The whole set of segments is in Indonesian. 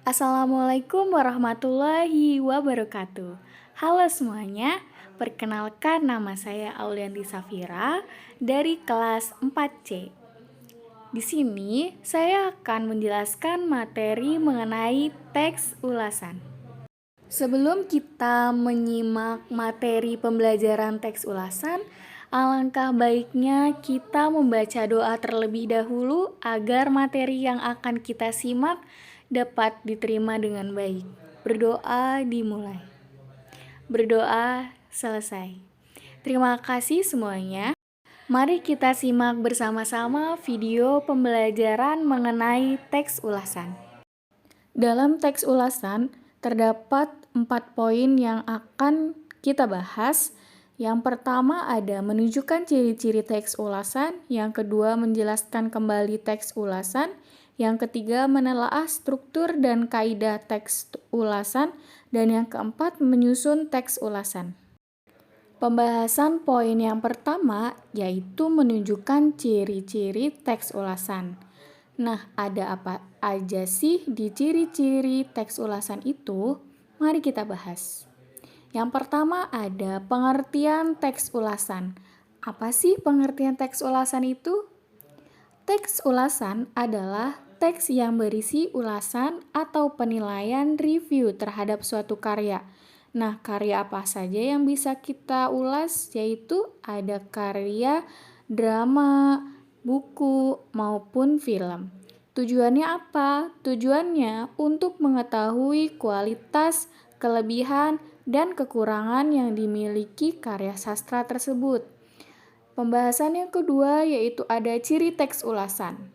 Assalamualaikum warahmatullahi wabarakatuh. Halo semuanya, perkenalkan nama saya Aulianti Safira dari kelas 4C. Di sini saya akan menjelaskan materi mengenai teks ulasan. Sebelum kita menyimak materi pembelajaran teks ulasan, alangkah baiknya kita membaca doa terlebih dahulu agar materi yang akan kita simak dapat diterima dengan baik. Berdoa dimulai. Berdoa selesai. Terima kasih semuanya. Mari kita simak bersama-sama video pembelajaran mengenai teks ulasan. Dalam teks ulasan, terdapat 4 poin yang akan kita bahas. Yang pertama ada menunjukkan ciri-ciri teks ulasan, yang kedua menjelaskan kembali teks ulasan, yang ketiga menelaah struktur dan kaidah teks ulasan, dan yang keempat menyusun teks ulasan. Pembahasan poin yang pertama yaitu menunjukkan ciri-ciri teks ulasan. Nah, ada apa aja sih di ciri-ciri teks ulasan itu? Mari kita bahas. Yang pertama ada pengertian teks ulasan. Apa sih pengertian teks ulasan itu? Teks ulasan adalah teks yang berisi ulasan atau penilaian review terhadap suatu karya. Nah, karya apa saja yang bisa kita ulas? Yaitu ada karya drama, buku, maupun film. Tujuannya apa? Tujuannya untuk mengetahui kualitas, kelebihan, dan kekurangan yang dimiliki karya sastra tersebut. Pembahasan yang kedua yaitu ada ciri teks ulasan.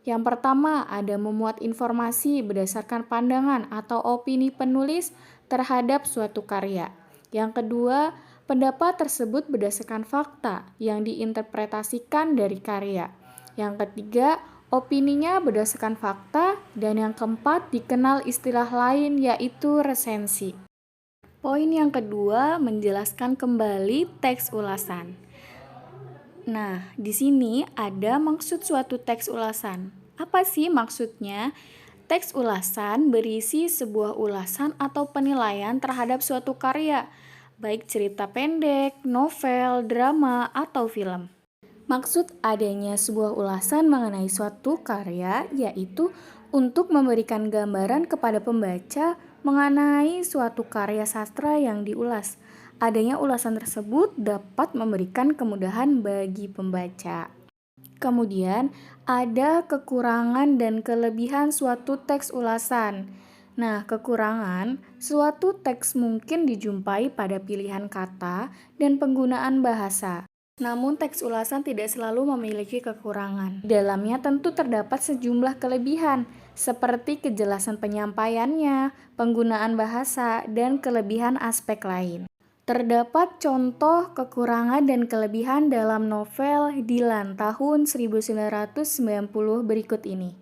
Yang pertama ada memuat informasi berdasarkan pandangan atau opini penulis terhadap suatu karya. Yang kedua, pendapat tersebut berdasarkan fakta yang diinterpretasikan dari karya. Yang ketiga, opininya berdasarkan fakta. Dan yang keempat, dikenal istilah lain yaitu resensi. Poin yang kedua, menjelaskan kembali teks ulasan. Nah, di sini ada maksud suatu teks ulasan. Apa sih maksudnya? Teks ulasan berisi sebuah ulasan atau penilaian terhadap suatu karya, baik cerita pendek, novel, drama, atau film. Maksud adanya sebuah ulasan mengenai suatu karya yaitu untuk memberikan gambaran kepada pembaca mengenai suatu karya sastra yang diulas. Adanya ulasan tersebut dapat memberikan kemudahan bagi pembaca. Kemudian, ada kekurangan dan kelebihan suatu teks ulasan. Nah, kekurangan, suatu teks mungkin dijumpai pada pilihan kata dan penggunaan bahasa. Namun, teks ulasan tidak selalu memiliki kekurangan. Di dalamnya tentu terdapat sejumlah kelebihan, seperti kejelasan penyampaiannya, penggunaan bahasa, dan kelebihan aspek lain. Terdapat contoh kekurangan dan kelebihan dalam novel Dilan tahun 1990 berikut ini.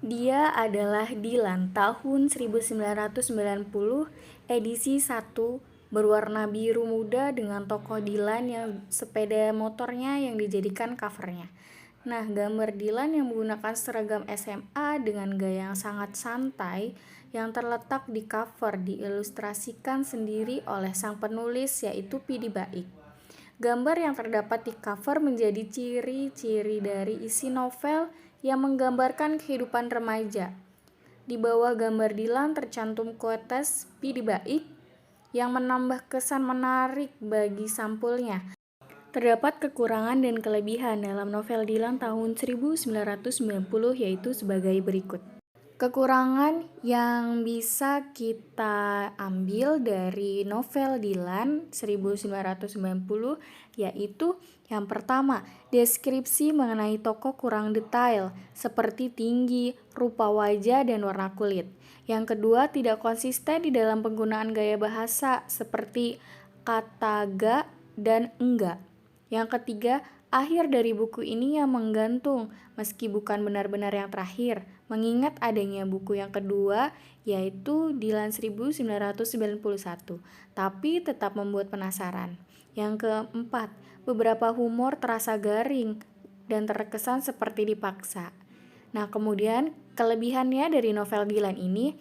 Dia adalah Dilan tahun 1990 edisi 1 berwarna biru muda dengan tokoh Dilan yang sepeda motornya yang dijadikan covernya. Nah, gambar Dilan yang menggunakan seragam SMA dengan gaya yang sangat santai yang terletak di cover diilustrasikan sendiri oleh sang penulis yaitu Pidi Baik. Gambar yang terdapat di cover menjadi ciri-ciri dari isi novel yang menggambarkan kehidupan remaja. Di bawah gambar Dilan tercantum quotes Pidi Baik yang menambah kesan menarik bagi sampulnya. Terdapat kekurangan dan kelebihan dalam novel Dilan tahun 1990 yaitu sebagai berikut. Kekurangan yang bisa kita ambil dari novel Dilan 1990 yaitu yang pertama, deskripsi mengenai tokoh kurang detail seperti tinggi, rupa wajah, dan warna kulit. Yang kedua, tidak konsisten di dalam penggunaan gaya bahasa seperti kata ga dan enggak. Yang ketiga, akhir dari buku ini yang menggantung, meski bukan benar-benar yang terakhir, mengingat adanya buku yang kedua, yaitu Dilan 1991, tapi tetap membuat penasaran. Yang keempat, beberapa humor terasa garing dan terkesan seperti dipaksa. Nah, kemudian kelebihannya dari novel Dylan ini,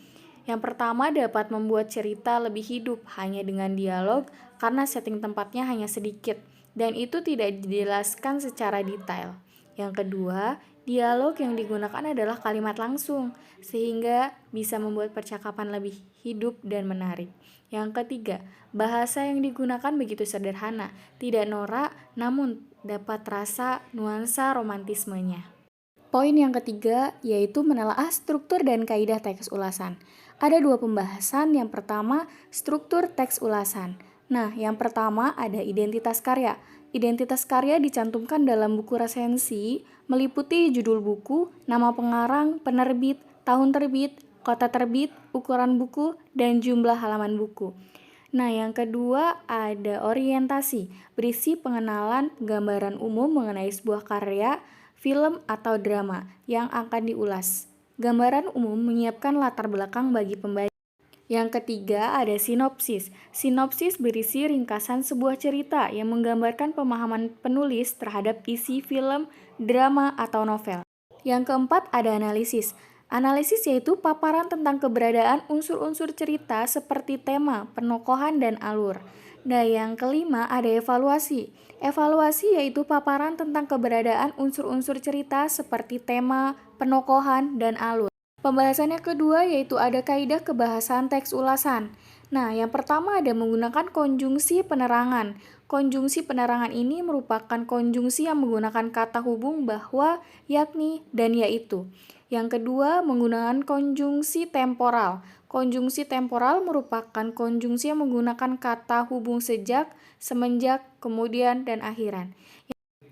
yang pertama dapat membuat cerita lebih hidup hanya dengan dialog karena setting tempatnya hanya sedikit dan itu tidak dijelaskan secara detail. Yang kedua, dialog yang digunakan adalah kalimat langsung sehingga bisa membuat percakapan lebih hidup dan menarik. Yang ketiga, bahasa yang digunakan begitu sederhana, tidak norak namun dapat terasa nuansa romantismenya. Poin yang ketiga yaitu menelaah struktur dan kaidah teks ulasan. Ada dua pembahasan, yang pertama struktur teks ulasan. Nah, yang pertama ada identitas karya. Identitas karya dicantumkan dalam buku resensi, meliputi judul buku, nama pengarang, penerbit, tahun terbit, kota terbit, ukuran buku, dan jumlah halaman buku. Nah, yang kedua ada orientasi, berisi pengenalan gambaran umum mengenai sebuah karya, film, atau drama yang akan diulas. Gambaran umum menyiapkan latar belakang bagi pembaca. Yang ketiga ada sinopsis. Sinopsis berisi ringkasan sebuah cerita yang menggambarkan pemahaman penulis terhadap isi film, drama, atau novel. Yang keempat ada analisis. Analisis yaitu paparan tentang keberadaan unsur-unsur cerita seperti tema, penokohan, dan alur. Nah, yang kelima ada evaluasi. Evaluasi yaitu paparan tentang keberadaan unsur-unsur cerita seperti tema, penokohan, dan alur. Pembahasan yang kedua yaitu ada kaidah kebahasan teks ulasan. Nah, yang pertama ada menggunakan konjungsi penerangan. Konjungsi penerangan ini merupakan konjungsi yang menggunakan kata hubung bahwa, yakni, dan yaitu. Yang kedua, menggunakan konjungsi temporal. Konjungsi temporal merupakan konjungsi yang menggunakan kata hubung sejak, semenjak, kemudian, dan akhiran.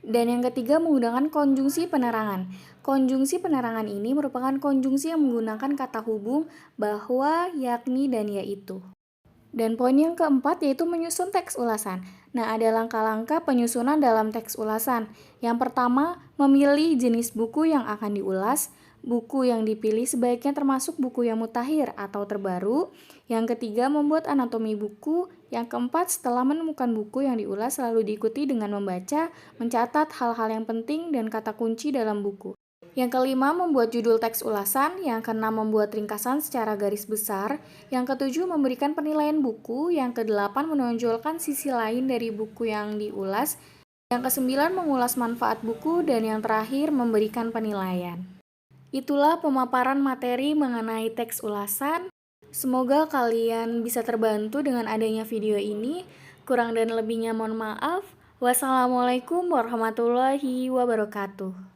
Dan yang ketiga menggunakan konjungsi penerangan. Konjungsi penerangan ini merupakan konjungsi yang menggunakan kata hubung bahwa, yakni, dan yaitu. Dan poin yang keempat yaitu menyusun teks ulasan. Nah, ada langkah-langkah penyusunan dalam teks ulasan. Yang pertama, memilih jenis buku yang akan diulas. Buku yang dipilih sebaiknya termasuk buku yang mutakhir atau terbaru. Yang ketiga, membuat anatomi buku. Yang keempat, setelah menemukan buku yang diulas selalu diikuti dengan membaca, mencatat hal-hal yang penting dan kata kunci dalam buku. Yang kelima, membuat judul teks ulasan. Yang keenam, membuat ringkasan secara garis besar. Yang ketujuh, memberikan penilaian buku. Yang kedelapan, menonjolkan sisi lain dari buku yang diulas. Yang kesembilan, mengulas manfaat buku. Dan yang terakhir, memberikan penilaian. Itulah pemaparan materi mengenai teks ulasan. Semoga kalian bisa terbantu dengan adanya video ini. Kurang dan lebihnya mohon maaf. Wassalamualaikum warahmatullahi wabarakatuh.